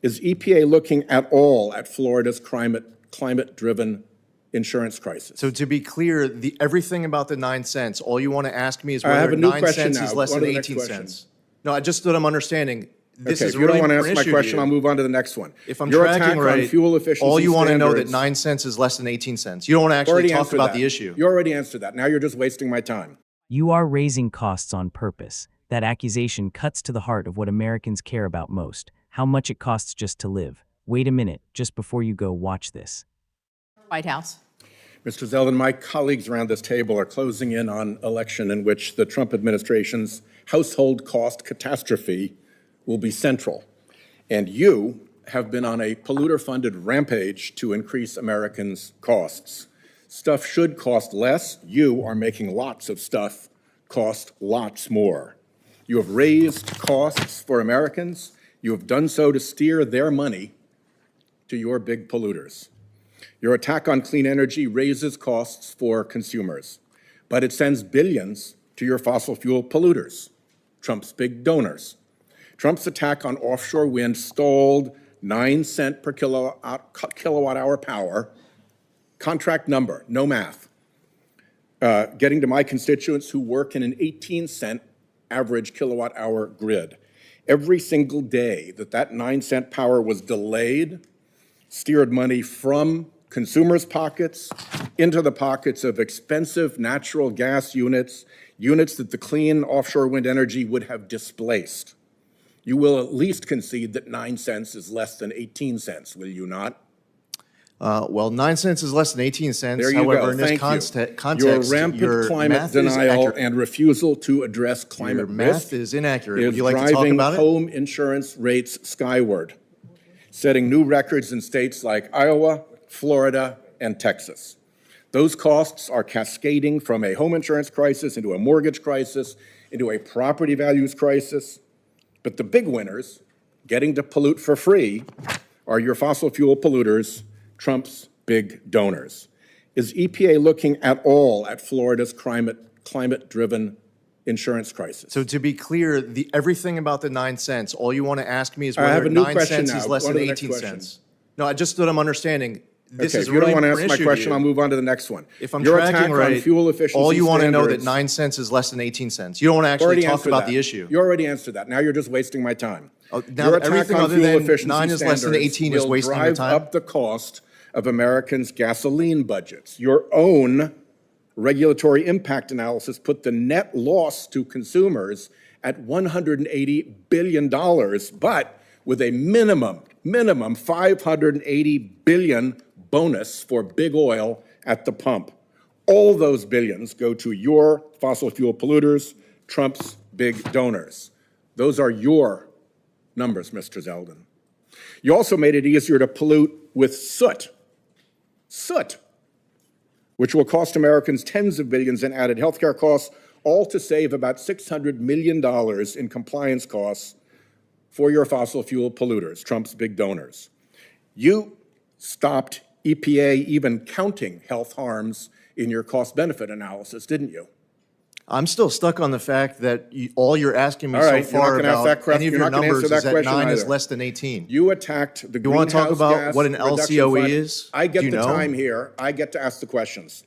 Is EPA looking at all at Florida's climate-driven insurance crisis? So to be clear, everything about the 9 cents, all you want to ask me is I have whether a new 9 question cents is now. less Go than to the next 18 question. cents. No, just that I'm understanding. This Okay, is if you don't really want to important answer my issue question, to I'll you. move on to the next one. If I'm Your tracking attack right, on fuel efficiency all you want to know that standards- 9 cents is less than 18 cents. You don't want to actually Already talk answered about that. the issue. You already answered that. Now you're just wasting my time. You are raising costs on purpose. That accusation cuts to the heart of what Americans care about most, how much it costs just to live. Wait a minute, just before you go, watch this. White House. Mr. Zeldin, my colleagues around this table are closing in on an election in which the Trump administration's household cost catastrophe will be central. And you have been on a polluter-funded rampage to increase Americans' costs. Stuff should cost less. You are making lots of stuff cost lots more. You have raised costs for Americans. You have done so to steer their money to your big polluters. Your attack on clean energy raises costs for consumers, but it sends billions to your fossil fuel polluters, Trump's big donors. Trump's attack on offshore wind stalled 9 cents per kilowatt hour power, contract number, no math, getting to my constituents who work in an 18-cent average kilowatt hour grid. Every single day that 9 cent power was delayed, steered money from consumers' pockets into the pockets of expensive natural gas units that the clean offshore wind energy would have displaced. You will at least concede that 9 cents is less than 18 cents, will you not? Well, 9 cents is less than 18 cents. There you However, go. in this Thank you. context, Your rampant your climate math is denial accurate. and refusal to address climate Your risk math is inaccurate. Would is you like to talk driving about it? home insurance rates skyward, setting new records in states like Iowa, Florida, and Texas. Those costs are cascading from a home insurance crisis into a mortgage crisis, into a property values crisis. But the big winners, getting to pollute for free, are your fossil fuel polluters, Trump's big donors. Is EPA looking at all at Florida's climate-driven insurance crisis? So to be clear, everything about the 9 cents, all you want to ask me is I have whether a new 9 question cents now. is less Go to than the next 18 question. cents. No, just that I'm understanding. This Okay, is if you don't really want to important answer my issue to question, you. I'll move on to the next one. If I'm Your tracking attack right, on fuel efficiency all you want to know that standards- 9 cents is less than 18 cents. You don't want to actually Already talk answered about that. the issue. You already answered that. Now you're just wasting my time. Now Your attack everything on other fuel than efficiency 9 is less than standards 18 is will wasting your drive time. up the cost of Americans' gasoline budgets. Your own regulatory impact analysis put the net loss to consumers at $180 billion, but with a minimum $580 billion bonus for big oil at the pump. All those billions go to your fossil fuel polluters, Trump's big donors. Those are your numbers, Mr. Zeldin. You also made it easier to pollute with soot, which will cost Americans tens of billions in added healthcare costs, all to save about $600 million in compliance costs for your fossil fuel polluters, Trump's big donors. You stopped EPA even counting health harms in your cost-benefit analysis, didn't you? I'm still stuck on the fact that all you're asking me All right, so you're not far gonna ask about that any of you're your not gonna numbers answer that is that question 9 is either. less than 18. You attacked the You want to talk greenhouse about gas what an reduction LCOE fund. is? I get Do you the know? time here. I get to ask the questions.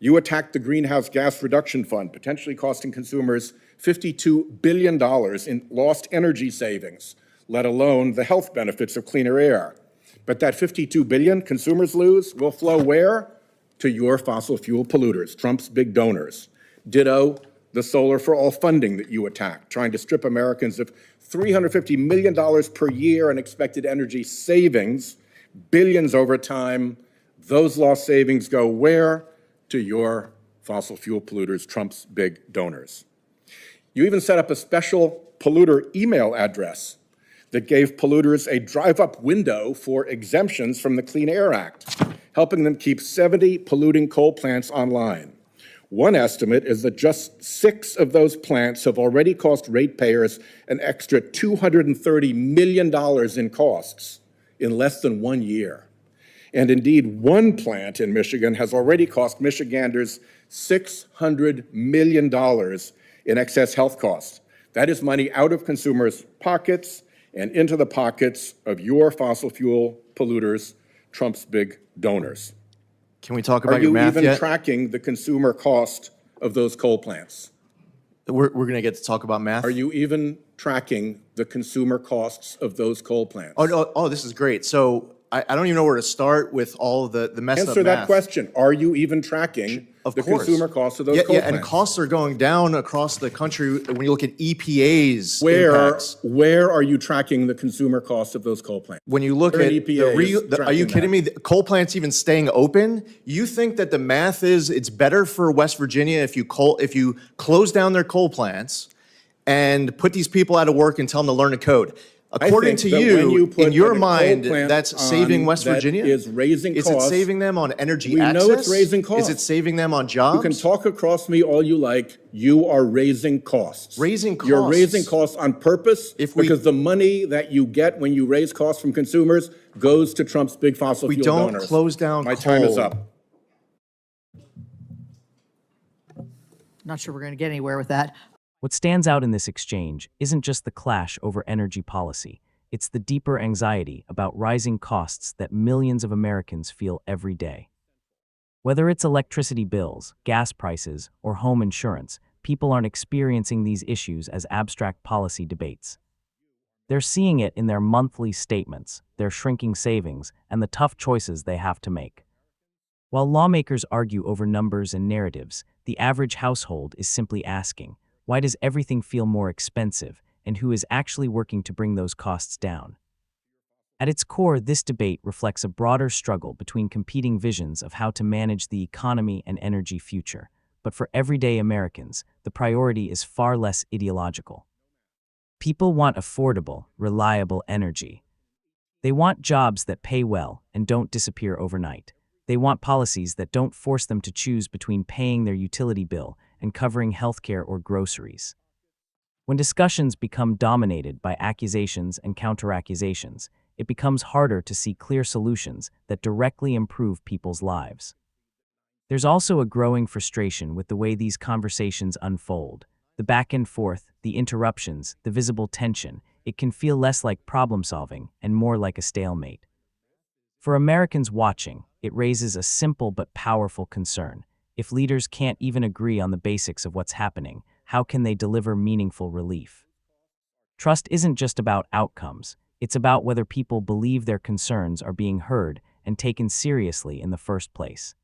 You attacked the greenhouse gas reduction fund, potentially costing consumers $52 billion in lost energy savings, let alone the health benefits of cleaner air. But that $52 billion consumers lose will flow where? To your fossil fuel polluters, Trump's big donors. Ditto the Solar for All funding that you attacked, trying to strip Americans of $350 million per year in expected energy savings, billions over time. Those lost savings go where? To your fossil fuel polluters, Trump's big donors. You even set up a special polluter email address that gave polluters a drive-up window for exemptions from the Clean Air Act, helping them keep 70 polluting coal plants online. One estimate is that just 6 of those plants have already cost ratepayers an extra $230 million in costs in less than 1 year. And indeed, one plant in Michigan has already cost Michiganders $600 million in excess health costs. That is money out of consumers' pockets and into the pockets of your fossil fuel polluters, Trump's big donors. Can we talk Are about your you math even yet? tracking the consumer cost of those coal plants? We're going to get to talk about math. Are you even tracking the consumer costs of those coal plants? Oh, no, oh, this is great. So I don't even know where to start with all the messed up Answer that math. question. Are you even tracking Of the course. consumer costs of those coal Yeah, plants? and costs are going down across the country when you look at EPA's impacts. Where are you tracking the consumer costs of those coal plants? When you look Where at an EPA is are you tracking kidding me? The coal plants even staying open? You think that the math is it's better for West Virginia if you close down their coal plants and put these people out of work and tell them to learn a code? According to think that when you put in your a coal mind, plant that's saving on West that Virginia? is raising Is it costs. saving them on energy We access? know it's raising costs. Is it saving them on jobs? You can talk across me all you like. You are raising costs. Raising You're costs. raising costs on purpose because the money that you get when you raise costs from consumers goes to Trump's big fossil We fuel don't donors. close down My time is coal. up. Not sure we're going to get anywhere with that. What stands out in this exchange isn't just the clash over energy policy. It's the deeper anxiety about rising costs that millions of Americans feel every day. Whether it's electricity bills, gas prices, or home insurance, people aren't experiencing these issues as abstract policy debates. They're seeing it in their monthly statements, their shrinking savings, and the tough choices they have to make. While lawmakers argue over numbers and narratives, the average household is simply asking, why does everything feel more expensive, and who is actually working to bring those costs down? At its core, this debate reflects a broader struggle between competing visions of how to manage the economy and energy future. But for everyday Americans, the priority is far less ideological. People want affordable, reliable energy. They want jobs that pay well and don't disappear overnight. They want policies that don't force them to choose between paying their utility bill and covering healthcare or groceries. When discussions become dominated by accusations and counter-accusations, it becomes harder to see clear solutions that directly improve people's lives. There's also a growing frustration with the way these conversations unfold. The back and forth, the interruptions, the visible tension, it can feel less like problem-solving and more like a stalemate. For Americans watching, it raises a simple but powerful concern. If leaders can't even agree on the basics of what's happening, how can they deliver meaningful relief? Trust isn't just about outcomes. It's about whether people believe their concerns are being heard and taken seriously in the first place.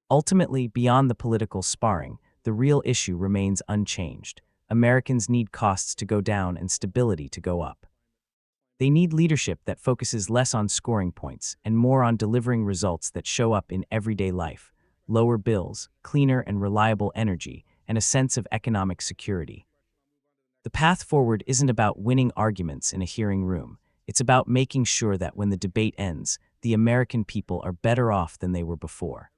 Ultimately, beyond the political sparring, the real issue remains unchanged. Americans need costs to go down and stability to go up. They need leadership that focuses less on scoring points and more on delivering results that show up in everyday life: lower bills, cleaner and reliable energy, and a sense of economic security. The path forward isn't about winning arguments in a hearing room. It's about making sure that when the debate ends, the American people are better off than they were before.